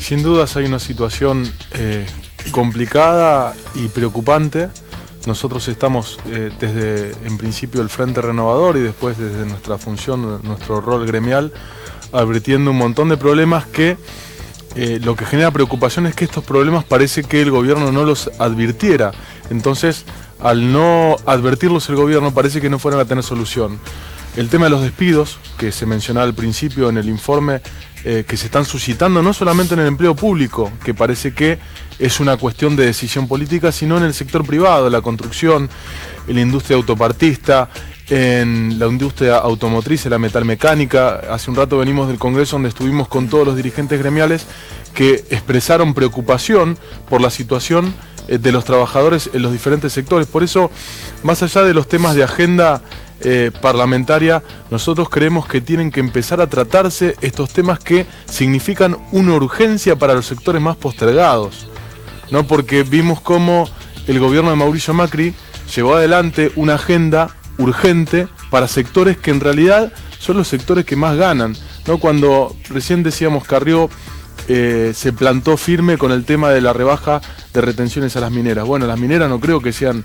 Sin dudas hay una situación complicada y preocupante. Nosotros estamos desde, en principio, el Frente Renovador y después desde nuestra función, nuestro rol gremial, advirtiendo un montón de problemas que lo que genera preocupación es que estos problemas parece que el gobierno no los advirtiera. Entonces, al no advertirlos el gobierno, parece que no fueran a tener solución. El tema de los despidos, que se mencionaba al principio en el informe, que se están suscitando no solamente en el empleo público, que parece que es una cuestión de decisión política, sino en el sector privado, la construcción, en la industria autopartista, en la industria automotriz, en la metalmecánica. Hace un rato venimos del Congreso donde estuvimos con todos los dirigentes gremiales que expresaron preocupación por la situación de los trabajadores en los diferentes sectores. Por eso, más allá de los temas de agenda parlamentaria, nosotros creemos que tienen que empezar a tratarse estos temas que significan una urgencia para los sectores más postergados, ¿no? Porque vimos cómo el gobierno de Mauricio Macri llevó adelante una agenda urgente para sectores que en realidad son los sectores que más ganan, ¿no? Cuando recién decíamos Carrió se plantó firme con el tema de la rebaja de retenciones a las mineras. Bueno, las mineras no creo que sean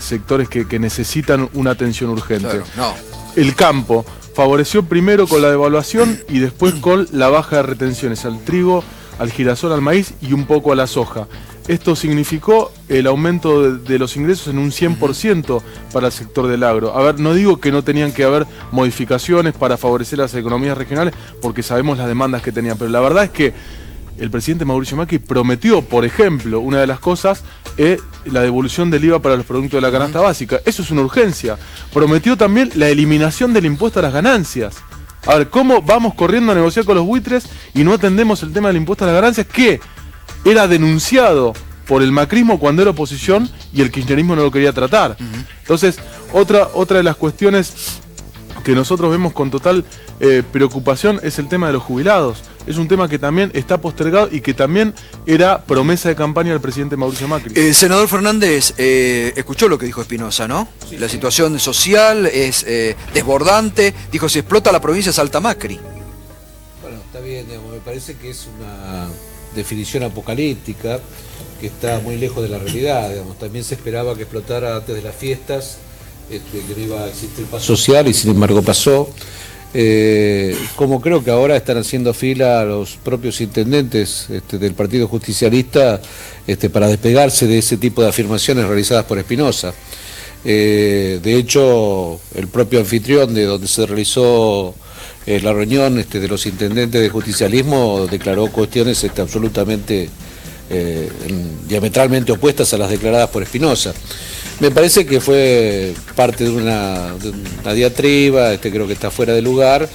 sectores que necesitan una atención urgente. Claro, no. El campo favoreció primero con la devaluación y después con la baja de retenciones al trigo, al girasol, al maíz y un poco a la soja. Esto significó el aumento de los ingresos en un 100% para el sector del agro. A ver, no digo que no tenían que haber modificaciones para favorecer las economías regionales, porque sabemos las demandas que tenían, pero la verdad es que el presidente Mauricio Macri prometió, por ejemplo, una de las cosas es la devolución del IVA para los productos de la canasta básica. Eso es una urgencia. Prometió también la eliminación del impuesto a las ganancias. A ver, ¿cómo vamos corriendo a negociar con los buitres y no atendemos el tema del impuesto a las ganancias que era denunciado por el macrismo cuando era oposición y el kirchnerismo no lo quería tratar? Entonces, otra de las cuestiones que nosotros vemos con total preocupación es el tema de los jubilados. Es un tema que también está postergado y que también era promesa de campaña del presidente Mauricio Macri. Senador Fernández, escuchó lo que dijo Espinosa, ¿no? Sí. La situación social es desbordante. Dijo, si explota la provincia salta Macri. Bueno, está bien, digamos, me parece que es una definición apocalíptica que está muy lejos de la realidad. Digamos. También se esperaba que explotara antes de las fiestas, que no iba a existir paz social y sin embargo pasó. Como creo que ahora están haciendo fila los propios intendentes del Partido Justicialista para despegarse de ese tipo de afirmaciones realizadas por Espinosa. De hecho, el propio anfitrión de donde se realizó la reunión de los intendentes de justicialismo declaró cuestiones absolutamente diametralmente opuestas a las declaradas por Espinosa. Me parece que fue parte de una diatriba, creo que está fuera de lugar.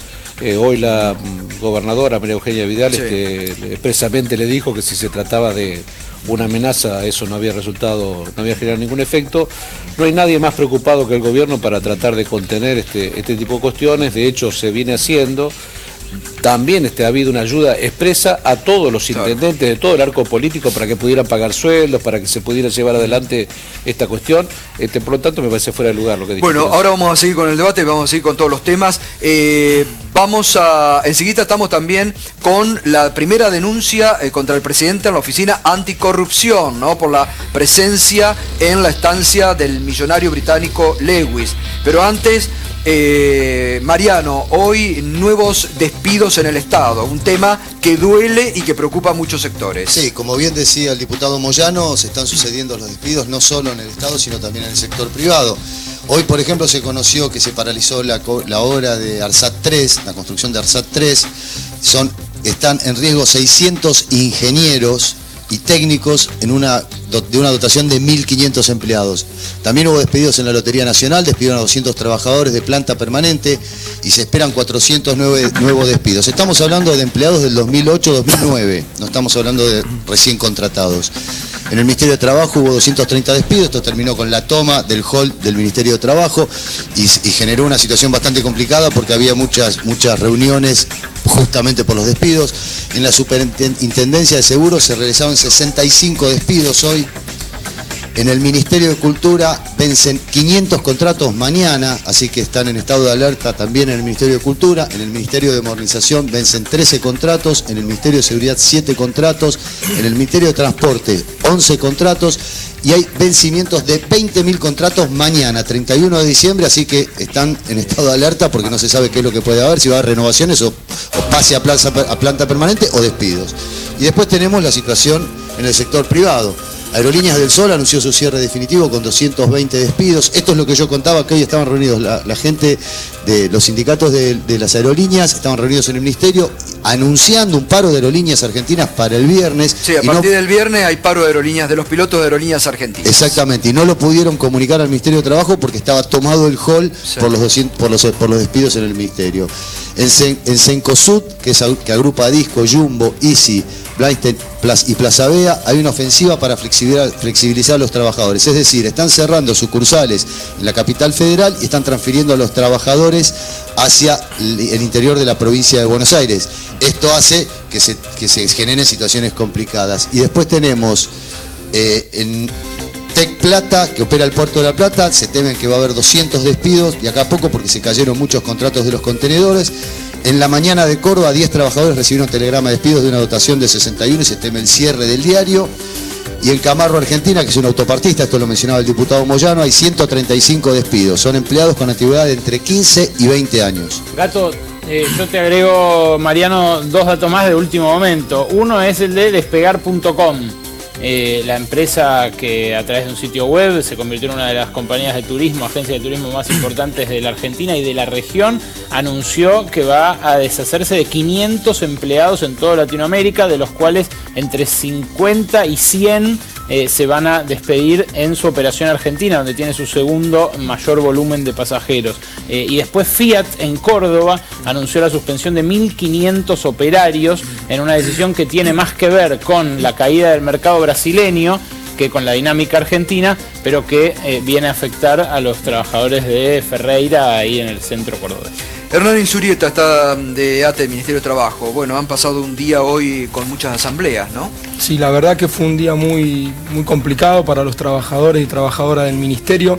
Hoy la gobernadora María Eugenia Vidal expresamente le dijo que si se trataba de una amenaza, eso no había resultado, no había generado ningún efecto. No hay nadie más preocupado que el gobierno para tratar de contener este tipo de cuestiones. De hecho, se viene haciendo. También ha habido una ayuda expresa a todos los intendentes de todo el arco político para que pudieran pagar sueldos, para que se pudiera llevar adelante esta cuestión. Por lo tanto, me parece fuera de lugar lo que dijo. Bueno, ahora vamos a seguir con el debate, vamos a seguir con todos los temas. Enseguida estamos también con la primera denuncia contra el presidente en la oficina anticorrupción, ¿no? Por la presencia en la estancia del millonario británico Lewis. Pero antes, Mariano, hoy nuevos despidos en el Estado, un tema que duele y que preocupa a muchos sectores. Sí, como bien decía el diputado Moyano, se están sucediendo los despidos no solo en el Estado, sino también en el sector privado. Hoy, por ejemplo, se conoció que se paralizó la obra de ARSAT 3, la construcción de ARSAT 3. Están en riesgo 600 ingenieros y técnicos de una dotación de 1.500 empleados. También hubo despedidos en la Lotería Nacional, despidieron a 200 trabajadores de planta permanente y se esperan 409 nuevos despidos. Estamos hablando de empleados del 2008-2009, no estamos hablando de recién contratados. En el Ministerio de Trabajo hubo 230 despidos, esto terminó con la toma del hall del Ministerio de Trabajo y generó una situación bastante complicada porque había muchas reuniones justamente por los despidos. En la Superintendencia de Seguros se realizaron 65 despidos hoy. En el Ministerio de Cultura vencen 500 contratos mañana, así que están en estado de alerta también en el Ministerio de Cultura. En el Ministerio de Modernización vencen 13 contratos, en el Ministerio de Seguridad 7 contratos, en el Ministerio de Transporte 11 contratos y hay vencimientos de 20.000 contratos mañana, 31 de diciembre, así que están en estado de alerta porque no se sabe qué es lo que puede haber, si va a haber renovaciones o pase a planta permanente o despidos. Y después tenemos la situación en el sector privado. Aerolíneas del Sol anunció su cierre definitivo con 220 despidos. Esto es lo que yo contaba, que hoy estaban reunidos la gente de los sindicatos de las aerolíneas, estaban reunidos en el Ministerio anunciando un paro de aerolíneas argentinas para el viernes. Sí, a partir del viernes hay paro de aerolíneas, de los pilotos de aerolíneas argentinas. Exactamente, y no lo pudieron comunicar al Ministerio de Trabajo porque estaba tomado el hall por los despidos en el Ministerio. En Cencosud, que agrupa a Disco, Jumbo, Easy, Blainstein y Plaza Vea, hay una ofensiva para flexibilizar a los trabajadores. Es decir, están cerrando sucursales en la capital federal y están transfiriendo a los trabajadores hacia el interior de la provincia de Buenos Aires. Esto hace que se generen situaciones complicadas. Y después tenemos en Tec Plata, que opera el Puerto de la Plata, se temen que va a haber 200 despidos, y acá poco porque se cayeron muchos contratos de los contenedores. En la mañana de Córdoba, 10 trabajadores recibieron telegrama de despidos de una dotación de 61 y se teme el cierre del diario. Y en Camargo, Argentina, que es un autopartista, esto lo mencionaba el diputado Moyano, hay 135 despidos. Son empleados con antigüedad de entre 15 y 20 años. Gato, yo te agrego, Mariano, 2 datos más de último momento. Uno es el de despegar.com. La empresa que a través de un sitio web se convirtió en una de las compañías de turismo, agencias de turismo más importantes de la Argentina y de la región, anunció que va a deshacerse de 500 empleados en toda Latinoamérica, de los cuales entre 50 y 100 se van a despedir en su operación argentina, donde tiene su segundo mayor volumen de pasajeros. Y después Fiat en Córdoba anunció la suspensión de 1.500 operarios en una decisión que tiene más que ver con la caída del mercado brasileño que con la dinámica argentina, pero que viene a afectar a los trabajadores de Ferreira ahí en el centro cordobés. Hernán Insurieta está de ATE, del Ministerio de Trabajo. Bueno, han pasado un día hoy con muchas asambleas, ¿no? Sí, la verdad que fue un día muy complicado para los trabajadores y trabajadoras del Ministerio.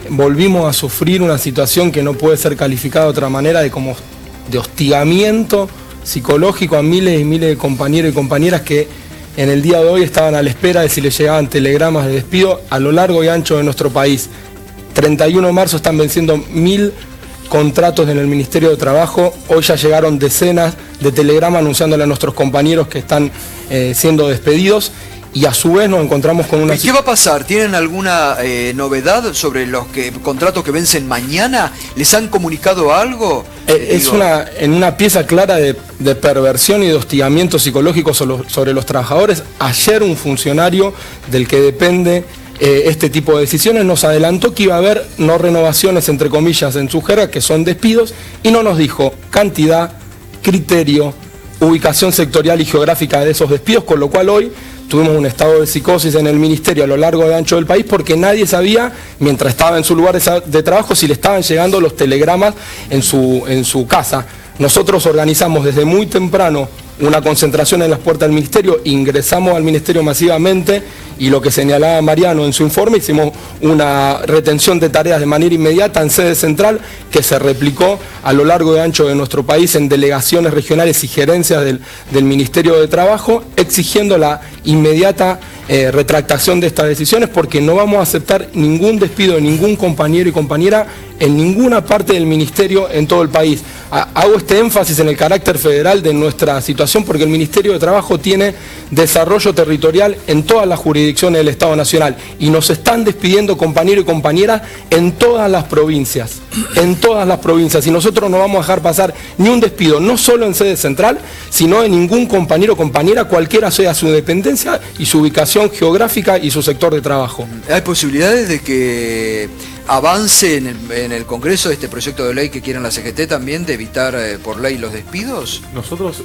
Volvimos a sufrir una situación que no puede ser calificada de otra manera de hostigamiento psicológico a miles y miles de compañeros y compañeras que en el día de hoy estaban a la espera de si les llegaban telegramas de despido a lo largo y ancho de nuestro país. 31 de marzo están venciendo 1.000 contratos en el Ministerio de Trabajo. Hoy ya llegaron decenas de telegramas anunciándole a nuestros compañeros que están siendo despedidos. Y a su vez nos encontramos con una... ¿Qué va a pasar? ¿Tienen alguna novedad sobre los contratos que vencen mañana? ¿Les han comunicado algo? Es en una pieza clara de perversión y de hostigamiento psicológico sobre los trabajadores. Ayer un funcionario del que depende este tipo de decisiones nos adelantó que iba a haber no renovaciones, entre comillas, en su jerga, que son despidos, y no nos dijo cantidad, criterio, ubicación sectorial y geográfica de esos despidos, con lo cual hoy tuvimos un estado de psicosis en el Ministerio a lo largo y ancho del país porque nadie sabía, mientras estaba en su lugar de trabajo, si le estaban llegando los telegramas en su casa. Nosotros organizamos desde muy temprano una concentración en las puertas del Ministerio, ingresamos al Ministerio masivamente y lo que señalaba Mariano en su informe, hicimos una retención de tareas de manera inmediata en sede central que se replicó a lo largo y ancho de nuestro país en delegaciones regionales y gerencias del Ministerio de Trabajo, exigiendo la inmediata retractación de estas decisiones porque no vamos a aceptar ningún despido de ningún compañero y compañera en ninguna parte del Ministerio en todo el país. Hago este énfasis en el carácter federal de nuestra situación porque el Ministerio de Trabajo tiene desarrollo territorial en todas las jurisdicciones del Estado Nacional y nos están despidiendo compañeros y compañeras en todas las provincias, y nosotros no vamos a dejar pasar ni un despido, no solo en sede central, sino de ningún compañero o compañera, cualquiera sea su dependencia y su ubicación geográfica y su sector de trabajo. ¿Hay posibilidades de que avance en el Congreso este proyecto de ley que quieren la CGT también de evitar por ley los despidos? Nosotros,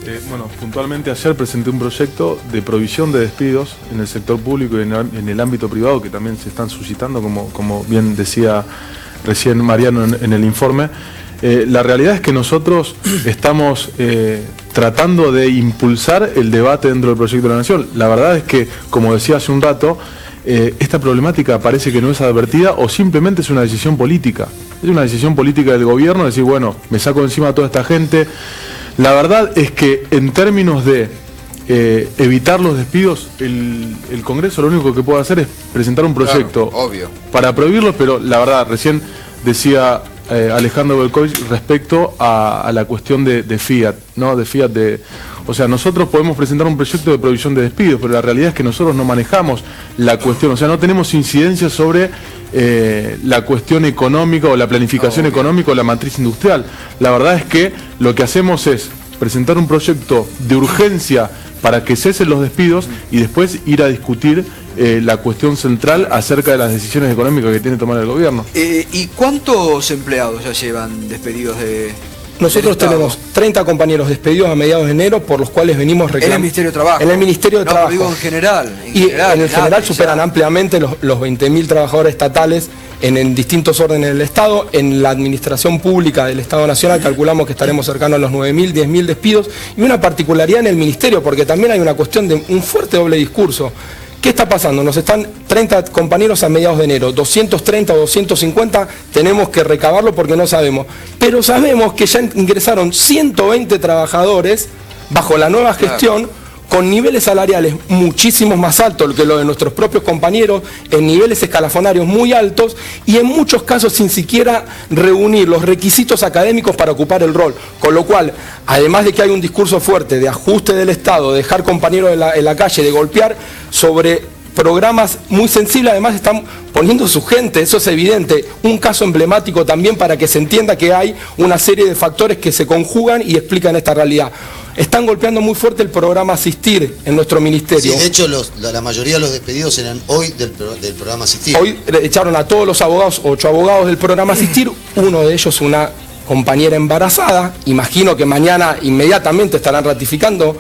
puntualmente ayer presenté un proyecto de provisión de despidos en el sector público y en el ámbito privado que también se están suscitando, como bien decía recién Mariano en el informe. La realidad es que nosotros estamos tratando de impulsar el debate dentro del proyecto de la Nación. La verdad es que, como decía hace un rato, esta problemática parece que no es advertida o simplemente es una decisión política. Es una decisión política del gobierno, decir, bueno, me saco encima a toda esta gente. La verdad es que en términos de evitar los despidos, el Congreso lo único que puede hacer es presentar un proyecto para prohibirlos, pero la verdad, recién decía Alejandro Belkovich respecto a la cuestión de Fiat, ¿no? De Fiat, o sea, nosotros podemos presentar un proyecto de prohibición de despidos, pero la realidad es que nosotros no manejamos la cuestión, o sea, no tenemos incidencia sobre la cuestión económica o la planificación económica o la matriz industrial. La verdad es que lo que hacemos es presentar un proyecto de urgencia para que cesen los despidos y después ir a discutir la cuestión central acerca de las decisiones económicas que tiene que tomar el gobierno. ¿Y cuántos empleados ya llevan despedidos de...? Nosotros tenemos 30 compañeros despedidos a mediados de enero, por los cuales venimos reclamando. ¿En el Ministerio de Trabajo? En el Ministerio de Trabajo. Digo en general. En general superan ampliamente los 20.000 trabajadores estatales en distintos órdenes del Estado. En la administración pública del Estado Nacional calculamos que estaremos cercanos a los 9.000, 10.000 despidos. Y una particularidad en el Ministerio, porque también hay una cuestión de un fuerte doble discurso. ¿Qué está pasando? Nos están 30 compañeros a mediados de enero, 230 o 250 tenemos que recabarlo porque no sabemos. Pero sabemos que ya ingresaron 120 trabajadores bajo la nueva gestión con niveles salariales muchísimos más altos que los de nuestros propios compañeros, en niveles escalafonarios muy altos y en muchos casos sin siquiera reunir los requisitos académicos para ocupar el rol. Con lo cual, además de que hay un discurso fuerte de ajuste del Estado, de dejar compañeros en la calle, de golpear sobre programas muy sensibles, además están poniendo su gente, eso es evidente. Un caso emblemático también para que se entienda que hay una serie de factores que se conjugan y explican esta realidad. Están golpeando muy fuerte el programa Asistir en nuestro ministerio. Sí, de hecho, la mayoría de los despedidos eran hoy del programa Asistir. Hoy echaron a todos los abogados, 8 abogados del programa Asistir, uno de ellos una compañera embarazada, imagino que mañana inmediatamente estarán rectificando,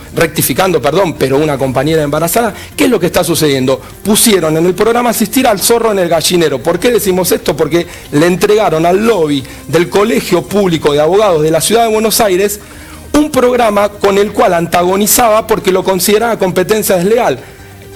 pero una compañera embarazada. ¿Qué es lo que está sucediendo? Pusieron en el programa Asistir al zorro en el gallinero. ¿Por qué decimos esto? Porque le entregaron al lobby del Colegio Público de Abogados de la Ciudad de Buenos Aires un programa con el cual antagonizaba porque lo consideraba competencia desleal.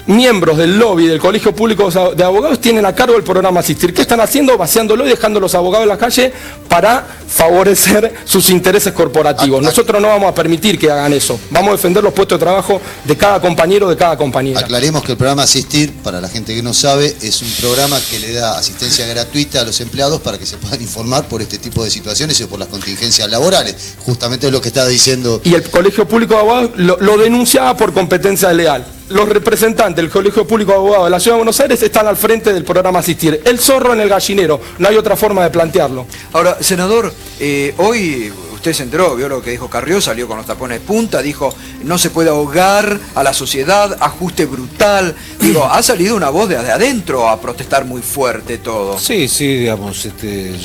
Miembros del lobby del Colegio Público de Abogados tienen a cargo el programa Asistir. ¿Qué están haciendo? Vaciándolo y dejando a los abogados en la calle para favorecer sus intereses corporativos. Nosotros no vamos a permitir que hagan eso. Vamos a defender los puestos de trabajo de cada compañero, de cada compañera. Aclaremos que el programa Asistir, para la gente que no sabe, es un programa que le da asistencia gratuita a los empleados para que se puedan informar por este tipo de situaciones y por las contingencias laborales. Justamente es lo que estaba diciendo. Y el Colegio Público de Abogados lo denunciaba por competencia desleal. Los representantes del Colegio Público de Abogados de la Ciudad de Buenos Aires están al frente del programa Asistir. El zorro en el gallinero, no hay otra forma de plantearlo. Ahora, senador, hoy usted se enteró, vio lo que dijo Carrió, salió con los tapones de punta, dijo no se puede ahogar a la sociedad, ajuste brutal. Digo, ha salido una voz de adentro a protestar muy fuerte todo. Sí, digamos,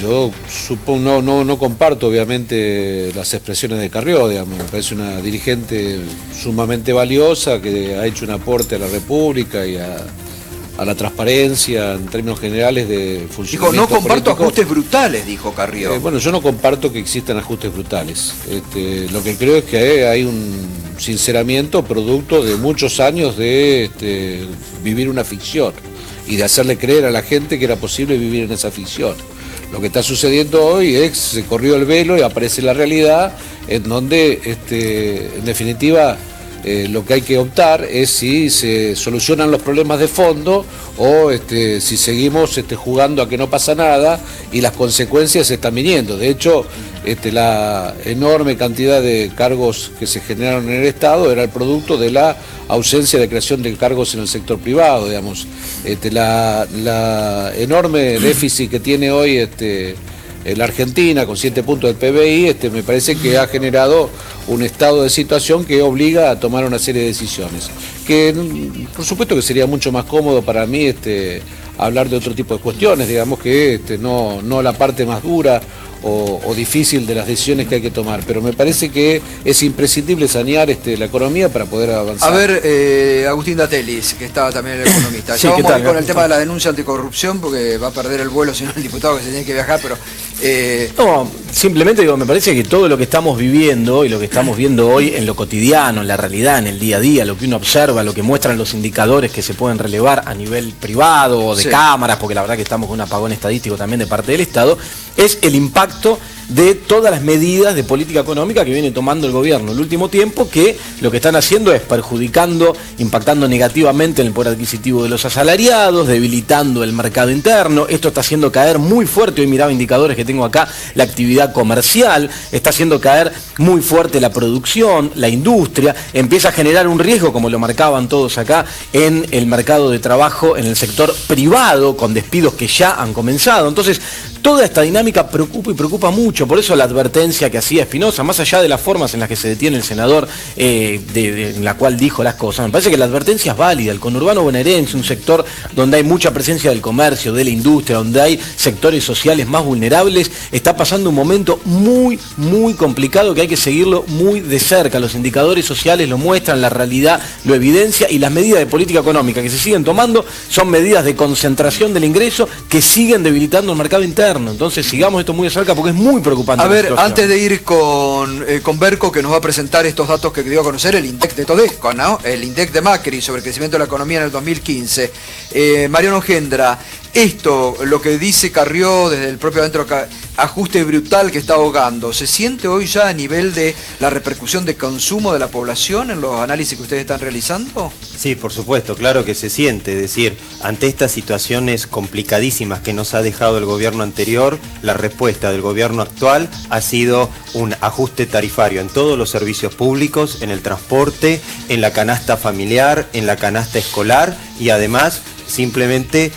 yo supongo, no comparto obviamente las expresiones de Carrió, digamos, me parece una dirigente sumamente valiosa que ha hecho un aporte a la República y a la transparencia en términos generales de funcionamiento. Dijo, no comparto político. Ajustes brutales, dijo Carrió. Bueno, yo no comparto que existan ajustes brutales. Lo que creo es que hay un sinceramiento producto de muchos años de vivir una ficción y de hacerle creer a la gente que era posible vivir en esa ficción. Lo que está sucediendo hoy es que se corrió el velo y aparece la realidad en donde, en definitiva, lo que hay que optar es si se solucionan los problemas de fondo o si seguimos jugando a que no pasa nada y las consecuencias se están viniendo. De hecho, la enorme cantidad de cargos que se generaron en el Estado era el producto de la ausencia de creación de cargos en el sector privado, digamos. La enorme déficit que tiene hoy la Argentina con 7 puntos del PBI, me parece que ha generado un estado de situación que obliga a tomar una serie de decisiones. Que por supuesto que sería mucho más cómodo para mí hablar de otro tipo de cuestiones, digamos que no la parte más dura o difícil de las decisiones que hay que tomar, pero me parece que es imprescindible sanear la economía para poder avanzar. A ver, Agustín Datelis, que estaba también el economista. Ya vamos a ir con el tema de la denuncia anticorrupción, porque va a perder el vuelo si no el diputado que se tiene que viajar, pero No, simplemente digo, me parece que todo lo que estamos viviendo y lo que estamos viendo hoy en lo cotidiano, en la realidad, en el día a día, lo que uno observa, lo que muestran los indicadores que se pueden relevar a nivel privado o de cámaras, porque la verdad que estamos con un apagón estadístico también de parte del Estado, es el impacto de todas las medidas de política económica que viene tomando el gobierno en el último tiempo, que lo que están haciendo es perjudicando, impactando negativamente en el poder adquisitivo de los asalariados, debilitando el mercado interno. Esto está haciendo caer muy fuerte, hoy miraba indicadores que tengo acá, la actividad comercial, está haciendo caer muy fuerte la producción, la industria, empieza a generar un riesgo, como lo marcaban todos acá, en el mercado de trabajo, en el sector privado, con despidos que ya han comenzado. Entonces, toda esta dinámica preocupa y preocupa mucho, por eso la advertencia que hacía Espinosa, más allá de las formas en las que se detiene el senador, en la cual dijo las cosas, me parece que la advertencia es válida. El conurbano bonaerense, un sector donde hay mucha presencia del comercio, de la industria, donde hay sectores sociales más vulnerables, está pasando un momento muy, muy complicado que hay que seguirlo muy de cerca. Los indicadores sociales lo muestran, la realidad lo evidencia, y las medidas de política económica que se siguen tomando son medidas de concentración del ingreso que siguen debilitando el mercado interno. Entonces sigamos esto muy de cerca porque es muy preocupante. A ver, antes de ir con Berco, que nos va a presentar estos datos que dio a conocer, el INDEC de Todesco, ¿no? El INDEC de Macri sobre el crecimiento de la economía en el 2015. Mariano Gendra, esto, lo que dice Carrió desde el propio adentro, ajuste brutal que está ahogando, ¿se siente hoy ya a nivel de la repercusión de consumo de la población en los análisis que ustedes están realizando? Sí, por supuesto, claro que se siente. Es decir, ante estas situaciones complicadísimas que nos ha dejado el gobierno anterior, la respuesta del gobierno actual ha sido un ajuste tarifario en todos los servicios públicos, en el transporte, en la canasta familiar, en la canasta escolar, y además simplemente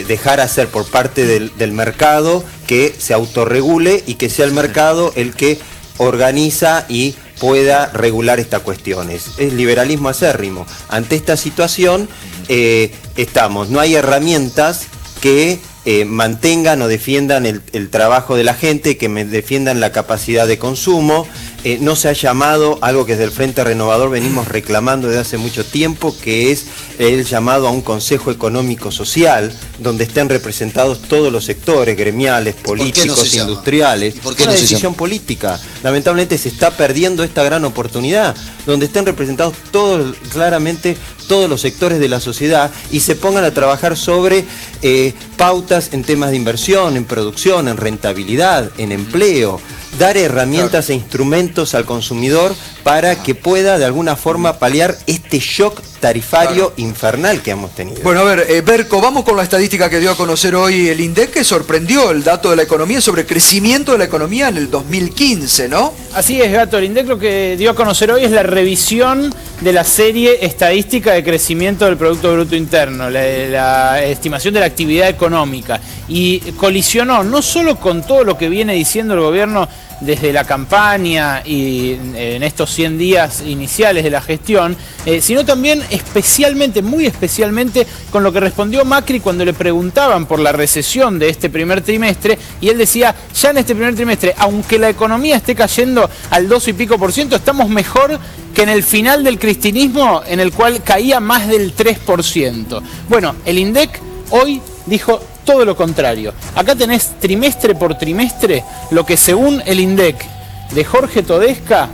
dejar hacer por parte del mercado que se autorregule y que sea el mercado el que organiza y pueda regular estas cuestiones. Es liberalismo acérrimo. Ante esta situación no hay herramientas que mantengan o defiendan el trabajo de la gente, que defiendan la capacidad de consumo. No se ha llamado algo que desde el Frente Renovador venimos reclamando desde hace mucho tiempo, que es el llamado a un Consejo Económico Social, donde estén representados todos los sectores gremiales, políticos, industriales. ¿Por qué no se llama? Una decisión política. Lamentablemente se está perdiendo esta gran oportunidad, donde estén representados claramente todos los sectores de la sociedad y se pongan a trabajar sobre pautas en temas de inversión, en producción, en rentabilidad, en empleo. Dar herramientas e instrumentos al consumidor para que pueda de alguna forma paliar este shock tarifario infernal que hemos tenido. Bueno, a ver, Berco, vamos con la estadística que dio a conocer hoy el INDEC, que sorprendió el dato de la economía sobre el crecimiento de la economía en el 2015, ¿no? Así es, Gato, el INDEC lo que dio a conocer hoy es la revisión de la serie estadística de crecimiento del Producto Bruto Interno, la estimación de la actividad económica, y colisionó no solo con todo lo que viene diciendo el gobierno desde la campaña y en estos 100 días iniciales de la gestión, sino también especialmente, muy especialmente, con lo que respondió Macri cuando le preguntaban por la recesión de este primer trimestre, y él decía, ya en este primer trimestre, aunque la economía esté cayendo al 2 y pico %, estamos mejor que en el final del cristinismo, en el cual caía más del 3%. Bueno, el INDEC hoy dijo todo lo contrario. Acá tenés trimestre por trimestre lo que según el INDEC de Jorge Todesca,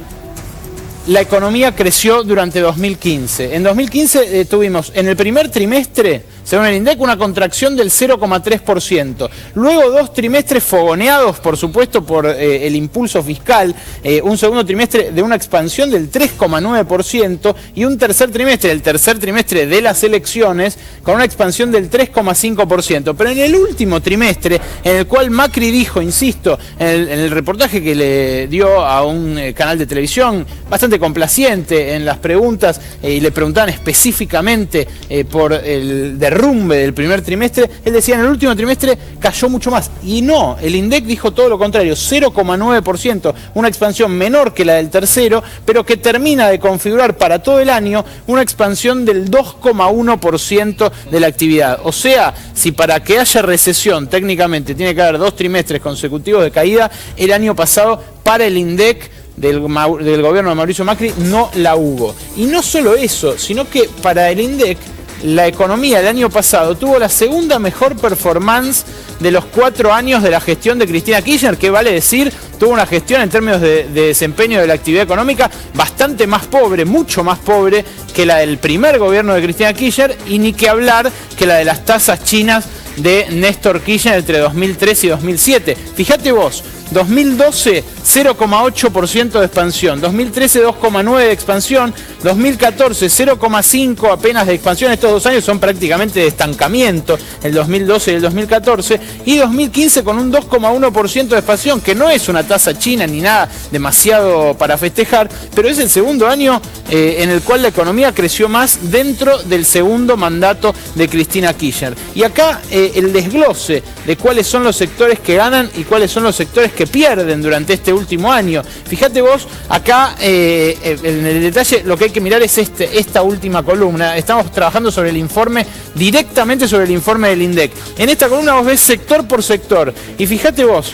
la economía creció durante 2015. En 2015 tuvimos en el primer trimestre, según el INDEC, una contracción del 0,3%. Luego 2 trimestres fogoneados, por supuesto, por el impulso fiscal. Un segundo trimestre de una expansión del 3,9% y un tercer trimestre, el tercer trimestre de las elecciones, con una expansión del 3,5%. Pero en el último trimestre, en el cual Macri dijo, insisto, en el reportaje que le dio a un canal de televisión, bastante complaciente en las preguntas, y le preguntaban específicamente por el derrumbe del primer trimestre, él decía en el último trimestre cayó mucho más. Y no, el INDEC dijo todo lo contrario, 0,9%, una expansión menor que la del tercero, pero que termina de configurar para todo el año una expansión del 2,1% de la actividad. O sea, si para que haya recesión técnicamente tiene que haber 2 trimestres consecutivos de caída, el año pasado para el INDEC del gobierno de Mauricio Macri no la hubo. Y no solo eso, sino que para el INDEC la economía del año pasado tuvo la segunda mejor performance de los 4 años de la gestión de Cristina Kirchner, que vale decir, tuvo una gestión en términos de desempeño de la actividad económica bastante más pobre, mucho más pobre que la del primer gobierno de Cristina Kirchner, y ni que hablar que la de las tasas chinas de Néstor Kirchner entre 2003 y 2007. Fíjate vos, 2012 0,8% de expansión, 2013 2,9% de expansión, 2014 0,5% apenas de expansión. Estos 2 años son prácticamente de estancamiento, el 2012 y el 2014, y 2015 con un 2,1% de expansión, que no es una tasa china ni nada demasiado para festejar, pero es el segundo año en el cual la economía creció más dentro del segundo mandato de Cristina Kirchner. Y acá el desglose de cuáles son los sectores que ganan y cuáles son los sectores que pierden durante este último año. Fíjate vos, acá en el detalle lo que hay que mirar es esta última columna. Estamos trabajando sobre el informe, directamente sobre el informe del INDEC. En esta columna vos ves sector por sector. Y fíjate vos,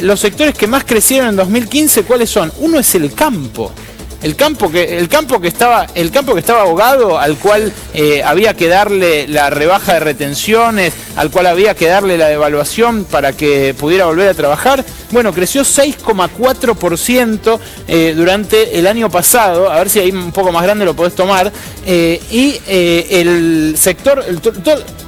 los sectores que más crecieron en 2015, ¿cuáles son? Uno es el campo. El campo que estaba ahogado, al cual había que darle la rebaja de retenciones, al cual había que darle la devaluación para que pudiera volver a trabajar. Bueno, creció 6,4% durante el año pasado. A ver si ahí un poco más grande lo podés tomar. Y el sector,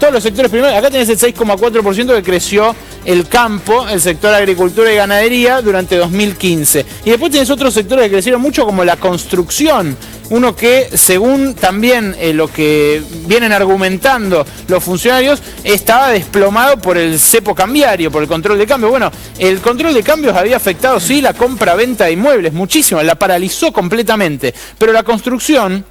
todos los sectores primero, acá tenés el 6,4% que creció el campo, el sector agricultura y ganadería durante 2015. Y después tenés otros sectores que crecieron mucho, como la construcción. Uno que, según también lo que vienen argumentando los funcionarios, estaba desplomado por el cepo cambiario, por el control de cambio. Bueno, el control de cambios había afectado, sí, la compra-venta de inmuebles, muchísimo, la paralizó completamente. Pero la construcción,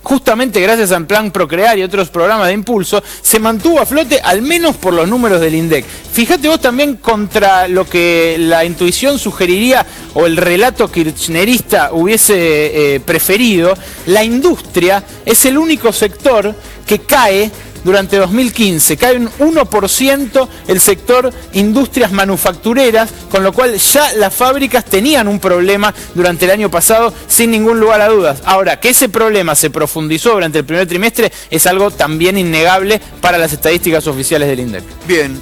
justamente gracias al Plan Procrear y otros programas de impulso, se mantuvo a flote, al menos por los números del INDEC. Fíjate vos también, contra lo que la intuición sugeriría o el relato kirchnerista hubiese preferido, la industria es el único sector que cae durante 2015, cae un 1% el sector industrias manufactureras, con lo cual ya las fábricas tenían un problema durante el año pasado, sin ningún lugar a dudas. Ahora, que ese problema se profundizó durante el primer trimestre es algo también innegable para las estadísticas oficiales del INDEC. Bien,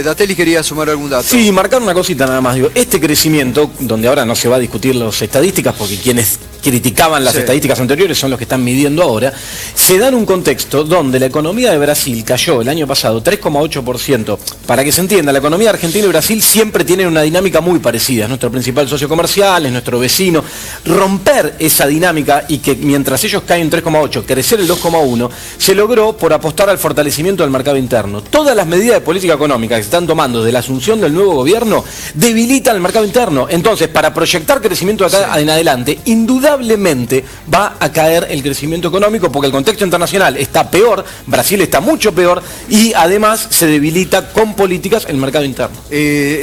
Datelli quería sumar algún dato. Sí, marcar una cosita nada más. Digo, este crecimiento, donde ahora no se va a discutir las estadísticas, porque quienes criticaban las estadísticas anteriores son los que están midiendo ahora, se da en un contexto donde la economía de Brasil cayó el año pasado 3,8%. Para que se entienda, la economía de Argentina y Brasil siempre tienen una dinámica muy parecida. Es nuestro principal socio comercial, es nuestro vecino. Romper esa dinámica y que mientras ellos caen 3,8, crecer el 2,1, se logró por apostar al fortalecimiento del mercado interno. Todas las medidas de política económica que se están tomando desde la asunción del nuevo gobierno debilitan el mercado interno. Entonces, para proyectar crecimiento de acá en adelante, indudablemente va a caer el crecimiento económico, porque el contexto internacional está peor, Brasil está mucho peor, y además se debilita con políticas el mercado interno.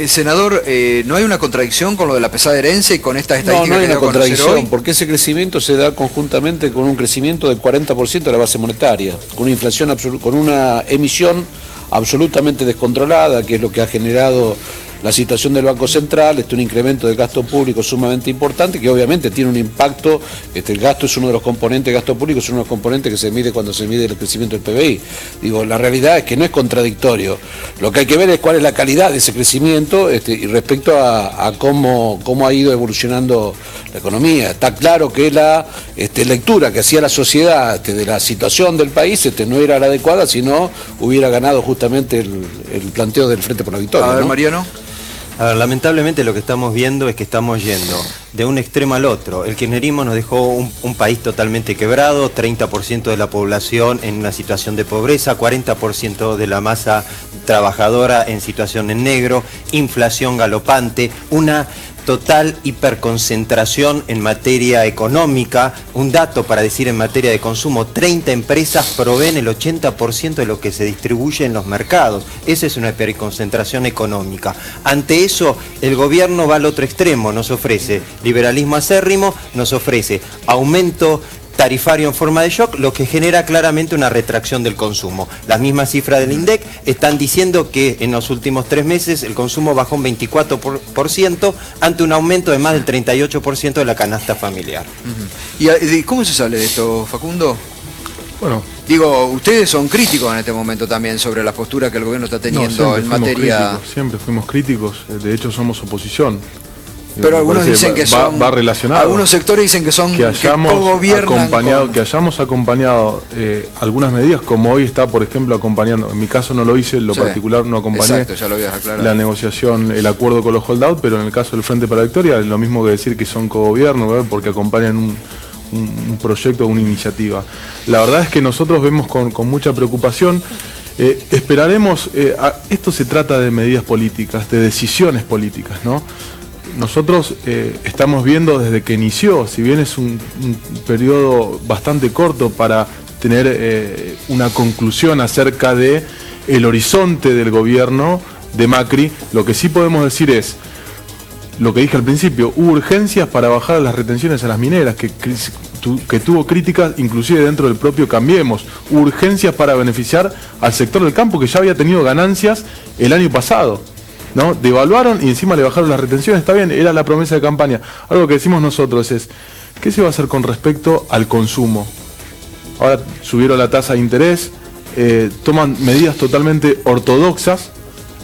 Senador, ¿no hay una contradicción con lo de la pesada herencia y con estas estadísticas? No hay una contradicción, hoy? porque ese crecimiento se da conjuntamente con un crecimiento del 40% de la base monetaria, con una inflación con una emisión absolutamente descontrolada, que es lo que ha generado la situación del Banco Central, un incremento del gasto público sumamente importante, que obviamente tiene un impacto. El gasto es uno de los componentes, el gasto público es uno de los componentes que se mide cuando se mide el crecimiento del PBI. Digo, la realidad es que no es contradictorio. Lo que hay que ver es cuál es la calidad de ese crecimiento y respecto a cómo ha ido evolucionando la economía. Está claro que la lectura que hacía la sociedad de la situación del país no era la adecuada, si no hubiera ganado justamente el planteo del Frente por la Victoria. A ver, ¿no? Mariano. A ver, lamentablemente lo que estamos viendo es que estamos yendo de un extremo al otro. El kirchnerismo nos dejó un país totalmente quebrado, 30% de la población en una situación de pobreza, 40% de la masa trabajadora en situación en negro, inflación galopante, una total hiperconcentración en materia económica. Un dato para decir en materia de consumo: 30 empresas proveen el 80% de lo que se distribuye en los mercados. Esa es una hiperconcentración económica. Ante eso, el gobierno va al otro extremo, nos ofrece liberalismo acérrimo, nos ofrece aumento tarifario en forma de shock, lo que genera claramente una retracción del consumo. Las mismas cifras del INDEC están diciendo que en los últimos 3 meses el consumo bajó un 24% ante un aumento de más del 38% de la canasta familiar. ¿Y cómo se sale de esto, Facundo? Bueno, Digo, ustedes son críticos en este momento también sobre la postura que el gobierno está teniendo en materia... Siempre fuimos críticos, de hecho somos oposición. Pero algunos dicen que son... Va relacionado. Algunos sectores dicen que son... Que co-gobiernan que hayamos acompañado algunas medidas, como hoy está, por ejemplo, acompañando, en mi caso no lo hice, en lo particular no acompañé. Exacto, ya lo habías aclarado. La negociación, el acuerdo con los holdout, pero en el caso del Frente para la Victoria es lo mismo que decir que son co-gobierno, ¿verdad? Porque acompañan un proyecto, una iniciativa. La verdad es que nosotros vemos con mucha preocupación. Esperaremos, esto se trata de medidas políticas, de decisiones políticas, ¿no? Nosotros estamos viendo desde que inició, si bien es un periodo bastante corto para tener una conclusión acerca de el horizonte del gobierno de Macri, lo que sí podemos decir es, lo que dije al principio, hubo urgencias para bajar las retenciones a las mineras, que tuvo críticas inclusive dentro del propio Cambiemos, hubo urgencias para beneficiar al sector del campo que ya había tenido ganancias el año pasado, ¿no? Devaluaron y encima le bajaron las retenciones, está bien, era la promesa de campaña. Algo que decimos nosotros es, ¿qué se va a hacer con respecto al consumo? Ahora subieron la tasa de interés, toman medidas totalmente ortodoxas,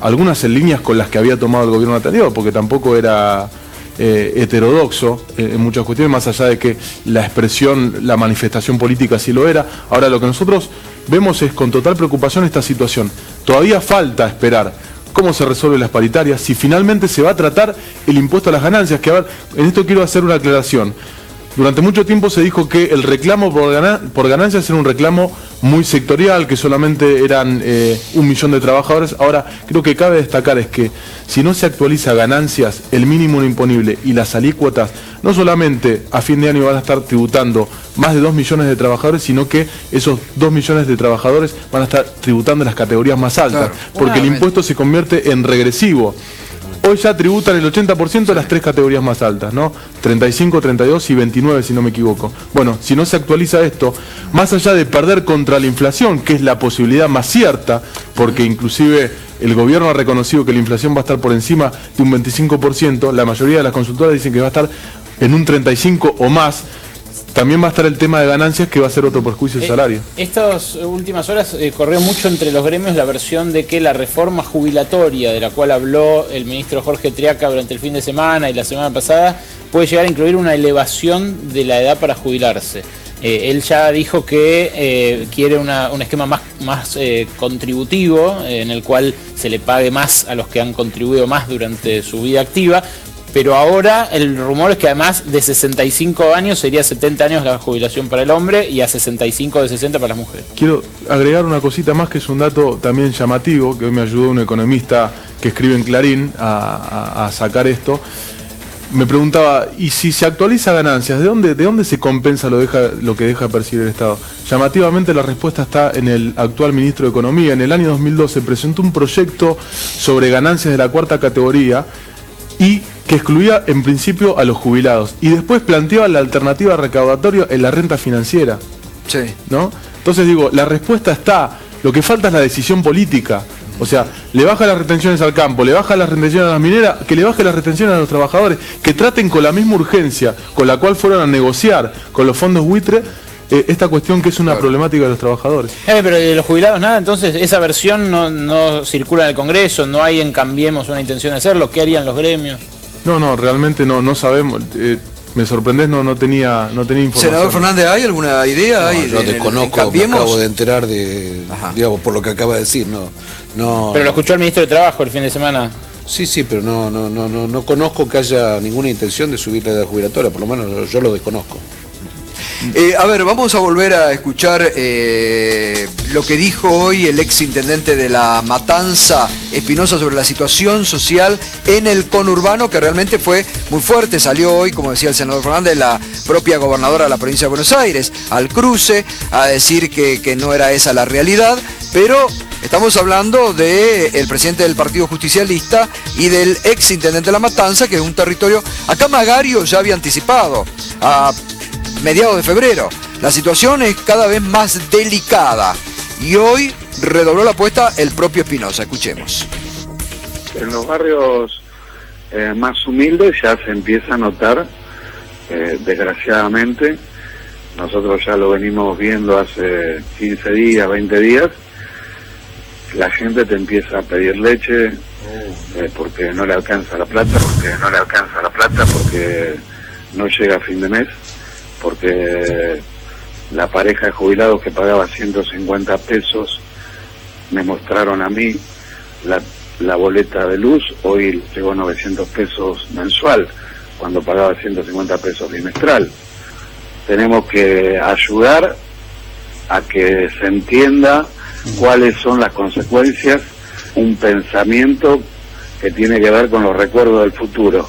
algunas en líneas con las que había tomado el gobierno anterior, porque tampoco era heterodoxo en muchas cuestiones, más allá de que la expresión, la manifestación política sí lo era. Ahora lo que nosotros vemos es con total preocupación esta situación. Todavía falta esperar cómo se resuelven las paritarias, si finalmente se va a tratar el impuesto a las ganancias, que a ver, en esto quiero hacer una aclaración. Durante mucho tiempo se dijo que el reclamo por ganancias era un reclamo muy sectorial, que solamente eran 1 millón de trabajadores. Ahora, creo que cabe destacar es que si no se actualiza ganancias, el mínimo imponible y las alícuotas, no solamente a fin de año van a estar tributando más de 2 millones de trabajadores, sino que esos 2 millones de trabajadores van a estar tributando en las categorías más altas, porque el impuesto se convierte en regresivo. Hoy ya tributan el 80% de las 3 categorías más altas, ¿no? 35, 32 y 29, si no me equivoco. Bueno, si no se actualiza esto, más allá de perder contra la inflación, que es la posibilidad más cierta, porque inclusive el gobierno ha reconocido que la inflación va a estar por encima de un 25%, la mayoría de las consultoras dicen que va a estar en un 35 o más. También va a estar el tema de ganancias, que va a ser otro perjuicio del salario. Estas últimas horas corrió mucho entre los gremios la versión de que la reforma jubilatoria, de la cual habló el ministro Jorge Triaca durante el fin de semana y la semana pasada, puede llegar a incluir una elevación de la edad para jubilarse. Él ya dijo que quiere un esquema más contributivo, en el cual se le pague más a los que han contribuido más durante su vida activa. Pero ahora el rumor es que además de 65 años sería 70 años la jubilación para el hombre y a 65 de 60 para las mujeres. Quiero agregar una cosita más, que es un dato también llamativo, que hoy me ayudó un economista que escribe en Clarín a sacar esto. Me preguntaba, ¿y si se actualiza ganancias, de dónde se compensa lo que deja de percibir el Estado? Llamativamente la respuesta está en el actual ministro de Economía. En el año 2012 presentó un proyecto sobre ganancias de la 4ª categoría y que excluía en principio a los jubilados, y después planteaba la alternativa recaudatoria en la renta financiera. Sí. ¿No? Entonces digo, la respuesta está, lo que falta es la decisión política. O sea, le baja las retenciones al campo, le baja las retenciones a las mineras, que le baje las retenciones a los trabajadores, que traten con la misma urgencia con la cual fueron a negociar con los fondos buitre esta cuestión que es una problemática de los trabajadores. Pero de los jubilados nada, entonces esa versión no circula en el Congreso, no hay en Cambiemos una intención de hacerlo. ¿Qué harían los gremios? No, realmente no sabemos. Me sorprendés, no tenía información. Senador Fernández, ¿hay alguna idea? No, yo desconozco, me acabo de enterar digamos, por lo que acaba de decir, no. Pero lo escuchó el ministro de Trabajo el fin de semana. Sí, pero no conozco que haya ninguna intención de subir la edad jubilatoria, por lo menos yo lo desconozco. A ver, vamos a volver a escuchar lo que dijo hoy el ex intendente de La Matanza, Espinosa, sobre la situación social en el conurbano, que realmente fue muy fuerte. Salió hoy, como decía el senador Fernández, la propia gobernadora de la provincia de Buenos Aires al cruce a decir que no era esa la realidad, pero estamos hablando del presidente del Partido Justicialista y del ex intendente de La Matanza, que es un territorio, acá Magario ya había anticipado a mediados de febrero. La situación es cada vez más delicada y hoy redobló la apuesta el propio Espinosa. Escuchemos. En los barrios más humildes ya se empieza a notar, desgraciadamente, nosotros ya lo venimos viendo hace 15 días, 20 días, la gente te empieza a pedir leche porque no le alcanza la plata, porque no llega a fin de mes, porque la pareja de jubilados que pagaba 150 pesos me mostraron a mí la boleta de luz, hoy llegó a 900 pesos mensual, cuando pagaba 150 pesos bimestral. Tenemos que ayudar a que se entienda cuáles son las consecuencias, un pensamiento que tiene que ver con los recuerdos del futuro.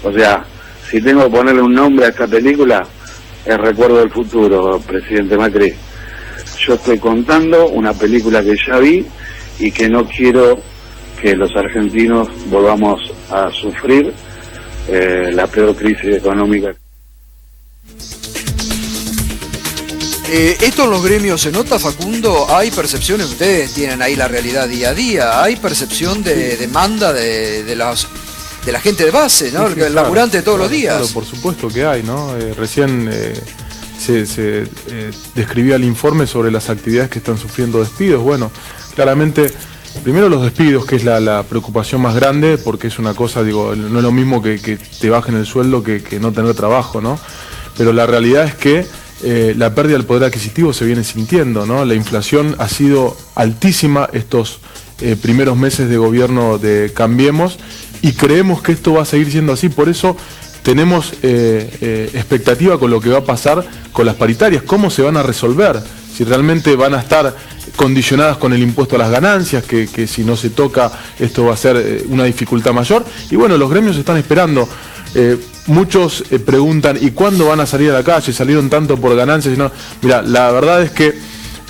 O sea, si tengo que ponerle un nombre a esta película, es Recuerdo del Futuro, presidente Macri. Yo estoy contando una película que ya vi y que no quiero que los argentinos volvamos a sufrir la peor crisis económica. ¿Esto en los gremios se nota, Facundo? ¿Hay percepciones? Ustedes tienen ahí la realidad día a día. ¿Hay percepción de demanda de la gente de base, ¿no? Sí, el laburante de todos los días. Claro, por supuesto que hay, ¿no? Recién se describía el informe sobre las actividades que están sufriendo despidos. Bueno, claramente, primero los despidos, que es la preocupación más grande, porque es una cosa, digo, no es lo mismo que te bajen el sueldo que no tener trabajo, ¿no? Pero la realidad es que la pérdida del poder adquisitivo se viene sintiendo, ¿no? La inflación ha sido altísima estos primeros meses de gobierno de Cambiemos y creemos que esto va a seguir siendo así, por eso tenemos expectativa con lo que va a pasar con las paritarias, cómo se van a resolver, si realmente van a estar condicionadas con el impuesto a las ganancias, que si no se toca esto va a ser una dificultad mayor, y bueno, los gremios están esperando. Muchos preguntan, ¿y cuándo van a salir a la calle? ¿Salieron tanto por ganancias? No. Mira, la verdad es que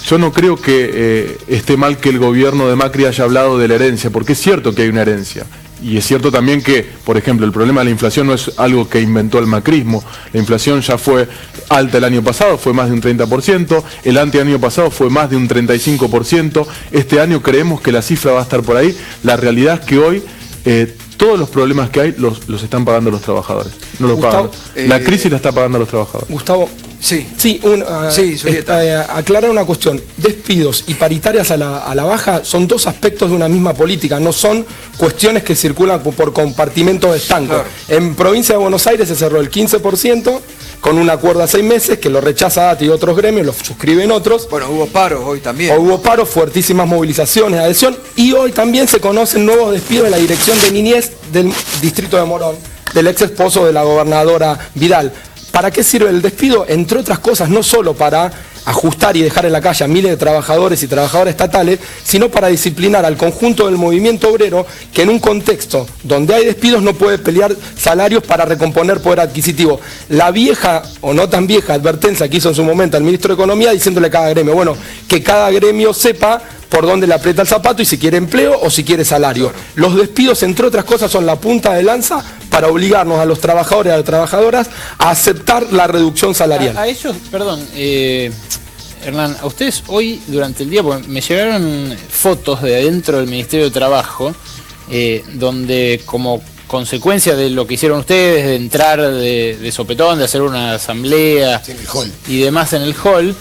yo no creo que esté mal que el gobierno de Macri haya hablado de la herencia, porque es cierto que hay una herencia. Y es cierto también que, por ejemplo, el problema de la inflación no es algo que inventó el macrismo. La inflación ya fue alta el año pasado, fue más de un 30%, el año pasado fue más de un 35%, este año creemos que la cifra va a estar por ahí. La realidad es que hoy todos los problemas que hay los están pagando los trabajadores. No los pagan. La crisis la está pagando los trabajadores. Gustavo, aclarar una cuestión. Despidos y paritarias a la baja son dos aspectos de una misma política, no son cuestiones que circulan por compartimentos estancos. Claro. En provincia de Buenos Aires se cerró el 15%, con un acuerdo a 6 meses, que lo rechaza ATE y otros gremios, lo suscriben otros. Bueno, hubo paros hoy también. Hubo paros, fuertísimas movilizaciones, adhesión, y hoy también se conocen nuevos despidos de la Dirección de Niñez del distrito de Morón, del ex esposo de la gobernadora Vidal. ¿Para qué sirve el despido? Entre otras cosas, no solo para ajustar y dejar en la calle a miles de trabajadores y trabajadoras estatales, sino para disciplinar al conjunto del movimiento obrero que en un contexto donde hay despidos no puede pelear salarios para recomponer poder adquisitivo. La vieja o no tan vieja advertencia que hizo en su momento al ministro de Economía diciéndole a cada gremio, bueno, que cada gremio sepa por dónde le aprieta el zapato y si quiere empleo o si quiere salario. Los despidos, entre otras cosas, son la punta de lanza para obligarnos a los trabajadores y a las trabajadoras a aceptar la reducción salarial. A ellos, perdón, Hernán, a ustedes hoy durante el día, porque me llegaron fotos de adentro del Ministerio de Trabajo, donde como consecuencia de lo que hicieron ustedes, de entrar de sopetón, de hacer una asamblea y demás en el hall,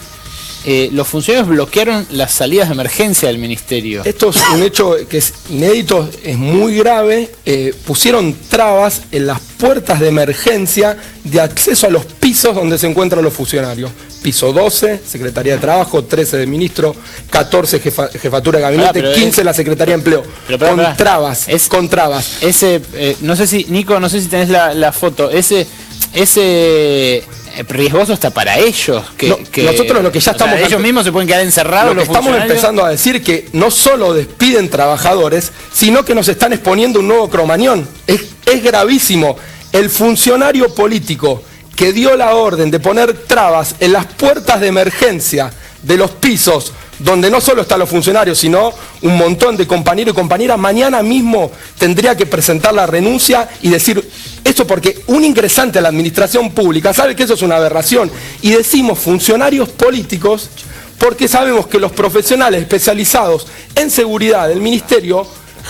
los funcionarios bloquearon las salidas de emergencia del ministerio. Esto es un hecho que es inédito, es muy grave. Pusieron trabas en las puertas de emergencia de acceso a los pisos donde se encuentran los funcionarios. Piso 12, Secretaría de Trabajo, 13 de Ministro, 14 Jefatura de Gabinete, 15 la Secretaría de Empleo. Con trabas. No sé si, Nico, no sé si tenés la foto. Ese riesgoso está para ellos. Nosotros lo que ya estamos... ellos mismos se pueden quedar encerrados. Lo que estamos empezando a decir que no solo despiden trabajadores, sino que nos están exponiendo un nuevo cromañón. Es gravísimo. El funcionario político que dio la orden de poner trabas en las puertas de emergencia de los pisos, donde no solo están los funcionarios, sino un montón de compañeros y compañeras, mañana mismo tendría que presentar la renuncia y decir esto, porque un ingresante a la administración pública sabe que eso es una aberración. Y decimos funcionarios políticos porque sabemos que los profesionales especializados en seguridad del ministerio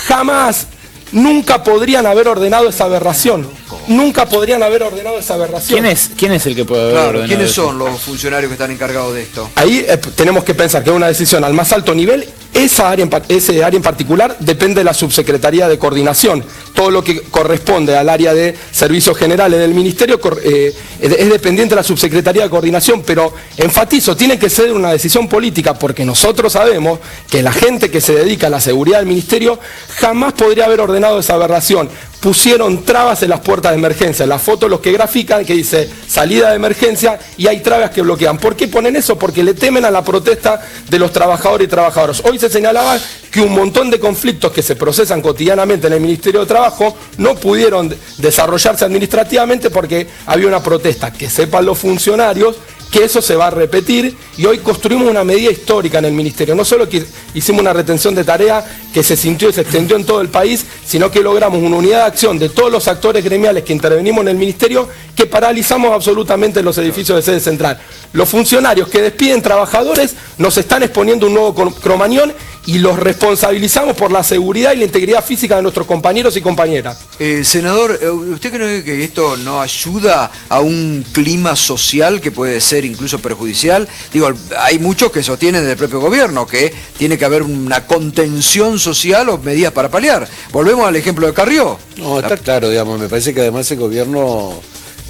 jamás, nunca podrían haber ordenado esa aberración. nunca podrían haber ordenado esa aberración. ¿Quién es el que puede haber ordenado ¿Quiénes eso? son los funcionarios que están encargados de esto? Ahí tenemos que pensar que es una decisión al más alto nivel. Ese área en particular depende de la subsecretaría de coordinación. Todo lo que corresponde al área de servicios generales del ministerio es dependiente de la subsecretaría de coordinación, pero enfatizo, tiene que ser una decisión política, porque nosotros sabemos que la gente que se dedica a la seguridad del ministerio jamás podría haber ordenado esa aberración. Pusieron trabas en las puertas de emergencia. En la foto los que grafican que dice salida de emergencia y hay trabas que bloquean. ¿Por qué ponen eso? Porque le temen a la protesta de los trabajadores y trabajadoras. Hoy se señalaba que un montón de conflictos que se procesan cotidianamente en el Ministerio de Trabajo no pudieron desarrollarse administrativamente porque había una protesta. Que sepan los funcionarios que eso se va a repetir, y hoy construimos una medida histórica en el Ministerio. No solo que hicimos una retención de tarea que se sintió y se extendió en todo el país, sino que logramos una unidad de acción de todos los actores gremiales que intervenimos en el Ministerio, que paralizamos absolutamente los edificios de sede central. Los funcionarios que despiden trabajadores nos están exponiendo un nuevo cromañón y los responsabilizamos por la seguridad y la integridad física de nuestros compañeros y compañeras. Senador, ¿usted cree que esto no ayuda a un clima social que puede ser incluso perjudicial? Digo, hay muchos que sostienen desde el propio gobierno que tiene que haber una contención social o medidas para paliar. Volvemos al ejemplo de Carrió. No, está claro, digamos, me parece que además el gobierno